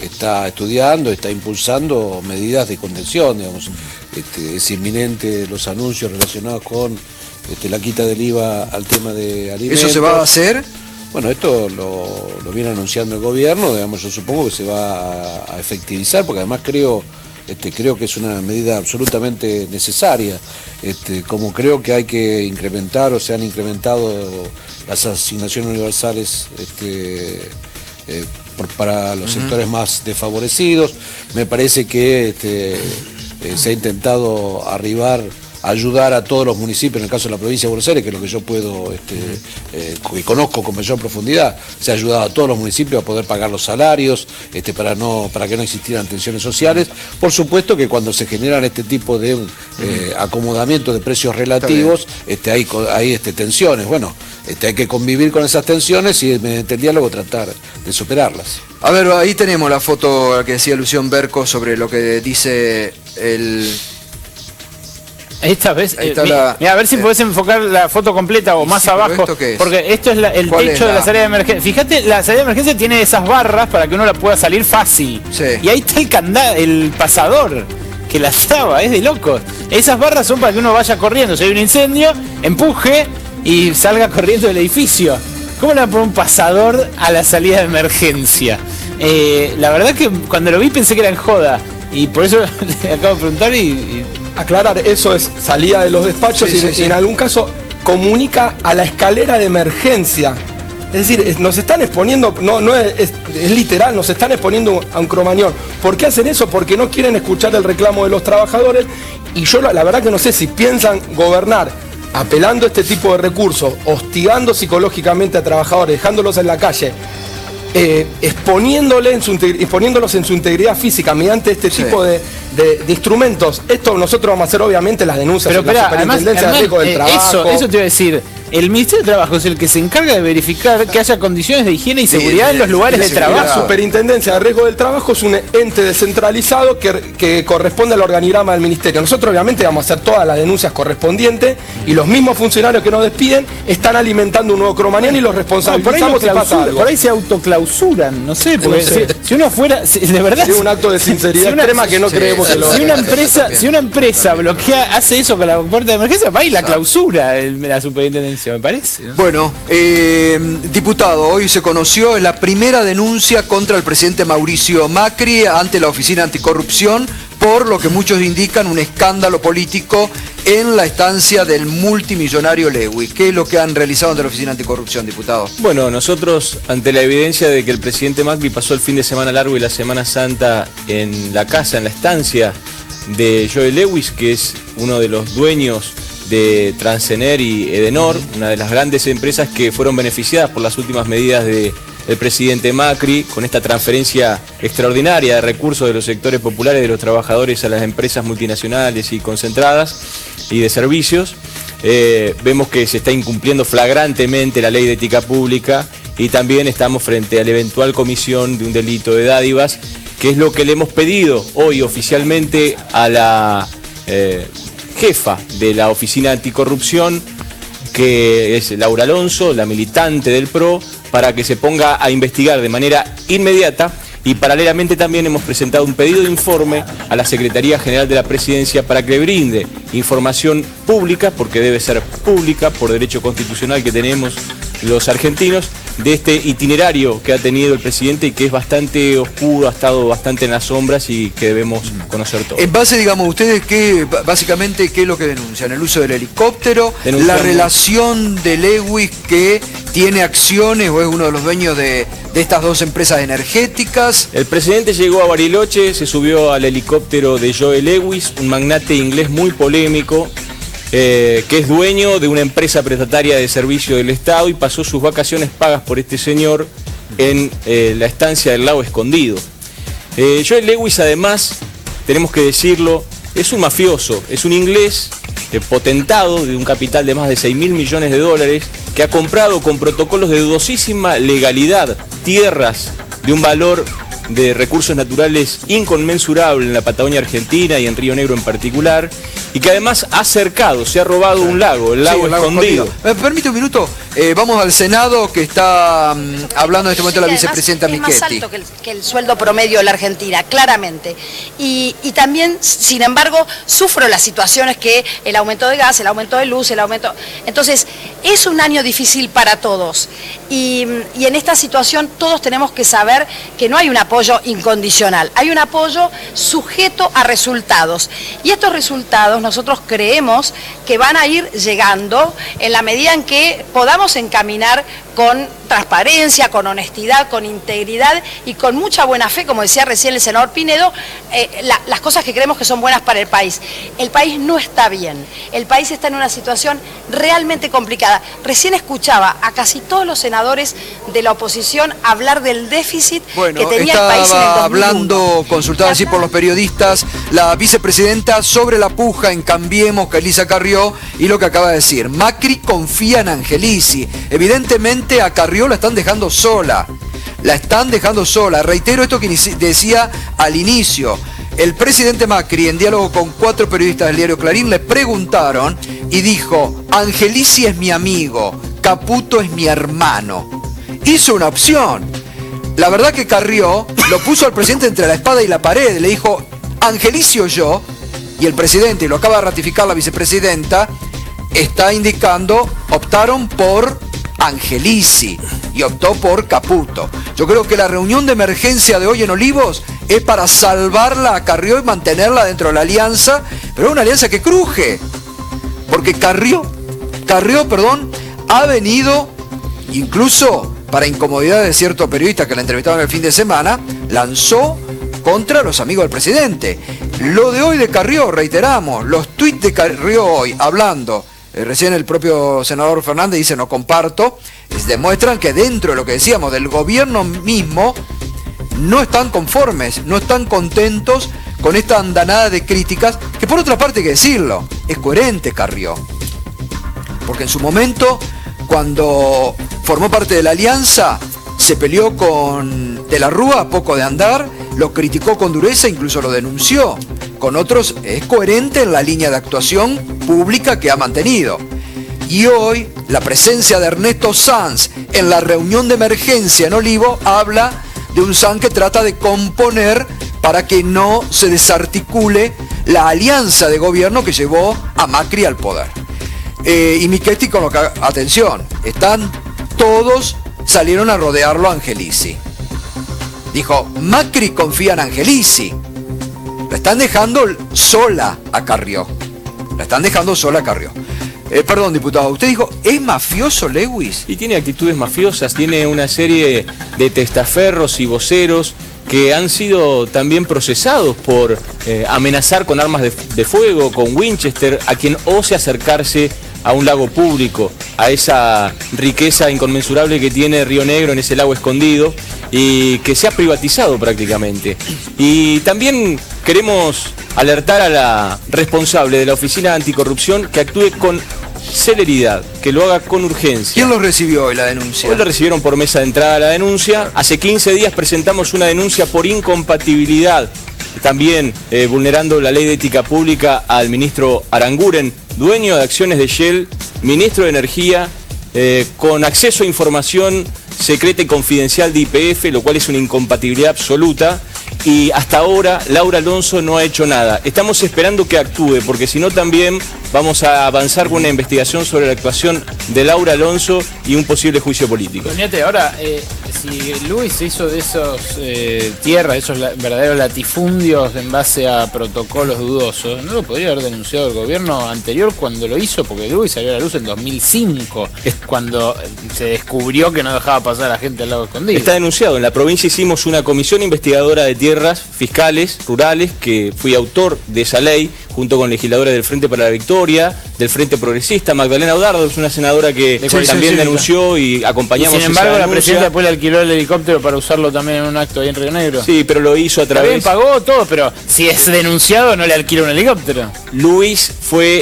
está estudiando, está impulsando medidas de contención, digamos. Es inminente los anuncios relacionados con la quita del IVA al tema de alimentos. ¿Eso se va a hacer? Bueno, esto lo viene anunciando el gobierno, digamos, yo supongo que se va a efectivizar, porque además creo que es una medida absolutamente necesaria, como creo que hay que incrementar o se han incrementado las asignaciones universales para los sectores más desfavorecidos. Me parece que se ha intentado ayudar a todos los municipios, en el caso de la provincia de Buenos Aires, que es lo que yo puedo, y conozco con mayor profundidad, se ha ayudado a todos los municipios a poder pagar los salarios, para que no existieran tensiones sociales. Por supuesto que cuando se generan este tipo de acomodamiento de precios relativos, hay tensiones. Bueno, hay que convivir con esas tensiones y mediante el diálogo tratar de superarlas. A ver, ahí tenemos la foto que decía Lucián Berco sobre lo que dice el... Esta vez, mira, a ver si podés enfocar la foto completa o más abajo, porque esto es el techo de la salida de emergencia. Fíjate, la salida de emergencia tiene esas barras para que uno la pueda salir fácil. Sí. Y ahí está el pasador que la traba, es de locos. Esas barras son para que uno vaya corriendo, si hay un incendio, empuje y salga corriendo del edificio. ¿Cómo le van a poner un pasador a la salida de emergencia? La verdad que cuando lo vi pensé que era en joda, y por eso le acabo de preguntar y aclarar, eso es salida de los despachos y en algún caso comunica a la escalera de emergencia. Es decir, nos están exponiendo, es literal, nos están exponiendo a un cromañón. ¿Por qué hacen eso? Porque no quieren escuchar el reclamo de los trabajadores, y yo la verdad que no sé si piensan gobernar apelando a este tipo de recursos, hostigando psicológicamente a trabajadores, dejándolos en la calle, exponiéndolos en su integridad física mediante este tipo de instrumentos. Esto nosotros vamos a hacer obviamente las denuncias de la Superintendencia de Riesgo del Trabajo. Eso te iba a decir. El Ministerio de Trabajo es el que se encarga de verificar que haya condiciones de higiene y seguridad en los lugares de trabajo. La Superintendencia de Riesgo del Trabajo es un ente descentralizado que corresponde al organigrama del Ministerio. Nosotros obviamente vamos a hacer todas las denuncias correspondientes, y los mismos funcionarios que nos despiden están alimentando un nuevo cromañón y los responsabilizamos si pasa algo. Por ahí se autoclausuran, no sé, porque si uno fuera, de verdad... Es un acto de sinceridad extrema que no creemos que lo haga. Si una empresa hace eso con la puerta de emergencia, va y la clausura la Superintendencia, me parece, ¿no? Bueno, diputado, hoy se conoció la primera denuncia contra el presidente Mauricio Macri ante la Oficina Anticorrupción por lo que muchos indican un escándalo político en la estancia del multimillonario Lewis. ¿Qué es lo que han realizado ante la Oficina Anticorrupción, diputado? Bueno, nosotros, ante la evidencia de que el presidente Macri pasó el fin de semana largo y la Semana Santa en la casa, en la estancia de Joe Lewis, que es uno de los dueños de Transener y Edenor, una de las grandes empresas que fueron beneficiadas por las últimas medidas del presidente Macri, con esta transferencia extraordinaria de recursos de los sectores populares, de los trabajadores a las empresas multinacionales y concentradas y de servicios. Vemos que se está incumpliendo flagrantemente la ley de ética pública y también estamos frente a la eventual comisión de un delito de dádivas, que es lo que le hemos pedido hoy oficialmente a la jefa de la Oficina Anticorrupción, que es Laura Alonso, la militante del PRO, para que se ponga a investigar de manera inmediata. Y paralelamente también hemos presentado un pedido de informe a la Secretaría General de la Presidencia para que le brinde información pública, porque debe ser pública por derecho constitucional que tenemos los argentinos, de este itinerario que ha tenido el presidente y que es bastante oscuro, ha estado bastante en las sombras y que debemos conocer todos. En base, digamos, ustedes básicamente qué es lo que denuncian, el uso del helicóptero, Denunciamos la relación de Lewis que tiene acciones o es uno de los dueños de estas dos empresas energéticas. El presidente llegó a Bariloche, se subió al helicóptero de Joe Lewis, un magnate inglés muy polémico, que es dueño de una empresa prestataria de servicio del Estado, y pasó sus vacaciones pagas por este señor en la estancia del Lago Escondido. Joe Lewis, además, tenemos que decirlo, es un mafioso, es un inglés potentado de un capital de más de 6.000 millones de dólares, que ha comprado con protocolos de dudosísima legalidad tierras de un valor de recursos naturales inconmensurable en la Patagonia Argentina y en Río Negro en particular, y que además ha cercado, se ha robado un lago, el lago Escondido. ¿Me permite un minuto? Vamos al Senado, que está hablando en este momento la vicepresidenta Michetti. Es más alto que el sueldo promedio de la Argentina, claramente. Y también, sin embargo, sufro las situaciones que el aumento de gas, el aumento de luz, el aumento... Entonces, es un año difícil para todos. Y en esta situación todos tenemos que saber que no hay un apoyo incondicional, hay un apoyo sujeto a resultados. Y estos resultados nosotros creemos que van a ir llegando en la medida en que podamos encaminar con transparencia, con honestidad, con integridad y con mucha buena fe, como decía recién el senador Pinedo, las cosas que creemos que son buenas para el país. El país no está bien, el país está en una situación realmente complicada. Recién escuchaba a casi todos los senadores de la oposición hablar del déficit que tenía el país en el 2001. Hablando, consultada así por los periodistas, la vicepresidenta sobre la puja en Cambiemos, que Elisa Carrió, y lo que acaba de decir. Macri confía en Angelici. Evidentemente a Carrió la están dejando sola. La están dejando sola. Reitero esto que decía al inicio. El presidente Macri, en diálogo con 4 periodistas del diario Clarín, le preguntaron y dijo: Angelici es mi amigo, Caputo es mi hermano. Hizo una opción. La verdad que Carrió lo puso al presidente entre la espada y la pared. Le dijo: Angelici o yo. Y el presidente, y lo acaba de ratificar la vicepresidenta, está indicando, optaron por Angelici y optó por Caputo. Yo creo que la reunión de emergencia de hoy en Olivos es para salvarla a Carrió y mantenerla dentro de la alianza, pero una alianza que cruje, porque Carrió, ha venido, incluso para incomodidad de cierto periodista que la entrevistaron el fin de semana, lanzó contra los amigos del presidente. Lo de hoy de Carrió, reiteramos, los tuits de Carrió hoy, hablando, recién el propio senador Fernández dice no comparto, demuestran que dentro de lo que decíamos del gobierno mismo, no están conformes, no están contentos con esta andanada de críticas, que por otra parte hay que decirlo, es coherente Carrió. Porque en su momento, cuando formó parte de la alianza, se peleó con De la Rúa a poco de andar, lo criticó con dureza, incluso lo denunció. Con otros es coherente en la línea de actuación pública que ha mantenido. Y hoy la presencia de Ernesto Sanz en la reunión de emergencia en Olivo habla de un Sanz que trata de componer para que no se desarticule la alianza de gobierno que llevó a Macri al poder. Y Michetti con lo que, atención, todos salieron a rodearlo a Angelici. Dijo, Macri confía en Angelici. La están dejando sola a Carrió. Perdón, diputado, usted dijo, ¿es mafioso Lewis? Y tiene actitudes mafiosas, tiene una serie de testaferros y voceros que han sido también procesados por amenazar con armas de fuego, con Winchester, a quien ose acercarse a un lago público, a esa riqueza inconmensurable que tiene Río Negro en ese lago escondido y que se ha privatizado prácticamente. Y también queremos alertar a la responsable de la Oficina Anticorrupción que actúe con celeridad, que lo haga con urgencia. ¿Quién lo recibió hoy la denuncia? Hoy lo recibieron por mesa de entrada la denuncia. Hace 15 días presentamos una denuncia por incompatibilidad, también vulnerando la ley de ética pública al ministro Aranguren, dueño de acciones de Shell, ministro de Energía, con acceso a información secreta y confidencial de YPF, lo cual es una incompatibilidad absoluta. Y hasta ahora Laura Alonso no ha hecho nada. Estamos esperando que actúe, porque si no también vamos a avanzar con una investigación sobre la actuación de Laura Alonso y un posible juicio político. Doñate, ahora, si Luis se hizo de esos tierras, esos verdaderos latifundios en base a protocolos dudosos, ¿no lo podría haber denunciado el gobierno anterior cuando lo hizo? Porque Luis salió a la luz en 2005, es cuando se descubrió que no dejaba pasar a la gente al lado escondido. Está denunciado. En la provincia hicimos una comisión investigadora de tierras fiscales rurales, que fui autor de esa ley, junto con legisladores del Frente para la Victoria, del Frente Progresista. Magdalena Audardo es una senadora que también denunció y acompañamos. Y sin embargo, la presidenta después le alquiló el helicóptero para usarlo también en un acto ahí en Río Negro. Sí, pero lo hizo a través... También pagó todo, pero si es denunciado no le alquila un helicóptero. Luis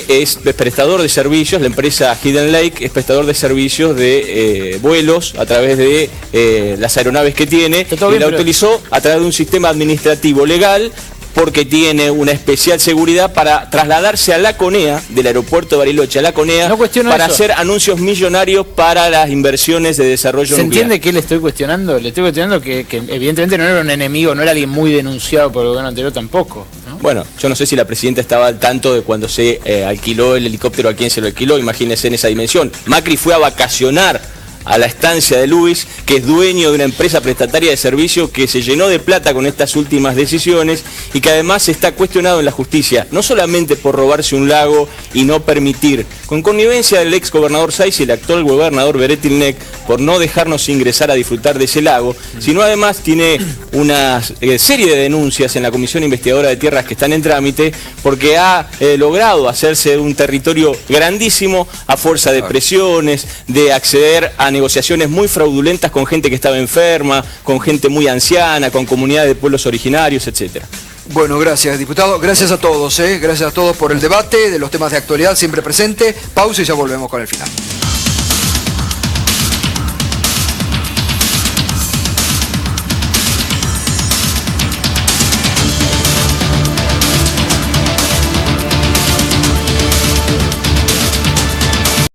es prestador de servicios, la empresa Hidden Lake es prestador de servicios de vuelos a través de las aeronaves que tiene, y la utilizó a través de un sistema administrativo legal, porque tiene una especial seguridad para trasladarse a La Conea, del aeropuerto de Bariloche a La Conea, para hacer anuncios millonarios para las inversiones de desarrollo nuclear. ¿Se entiende qué le estoy cuestionando? Le estoy cuestionando que evidentemente no era un enemigo, no era alguien muy denunciado por el gobierno anterior tampoco, ¿no? Bueno, yo no sé si la presidenta estaba al tanto de cuando se alquiló el helicóptero, a quién se lo alquiló, imagínense en esa dimensión. Macri fue a vacacionar a la estancia de Luis, que es dueño de una empresa prestataria de servicios que se llenó de plata con estas últimas decisiones y que además está cuestionado en la justicia, no solamente por robarse un lago y no permitir, con connivencia del ex gobernador Sáiz y el actual gobernador Beretilnec, por no dejarnos ingresar a disfrutar de ese lago, sino además tiene una serie de denuncias en la Comisión Investigadora de Tierras que están en trámite, porque ha logrado hacerse un territorio grandísimo a fuerza de presiones, de acceder a negociaciones muy fraudulentas con gente que estaba enferma, con gente muy anciana, con comunidades de pueblos originarios, etcétera. Bueno, gracias, diputado. Gracias a todos, gracias a todos por el debate de los temas de actualidad siempre presente. Pausa y ya volvemos con el final.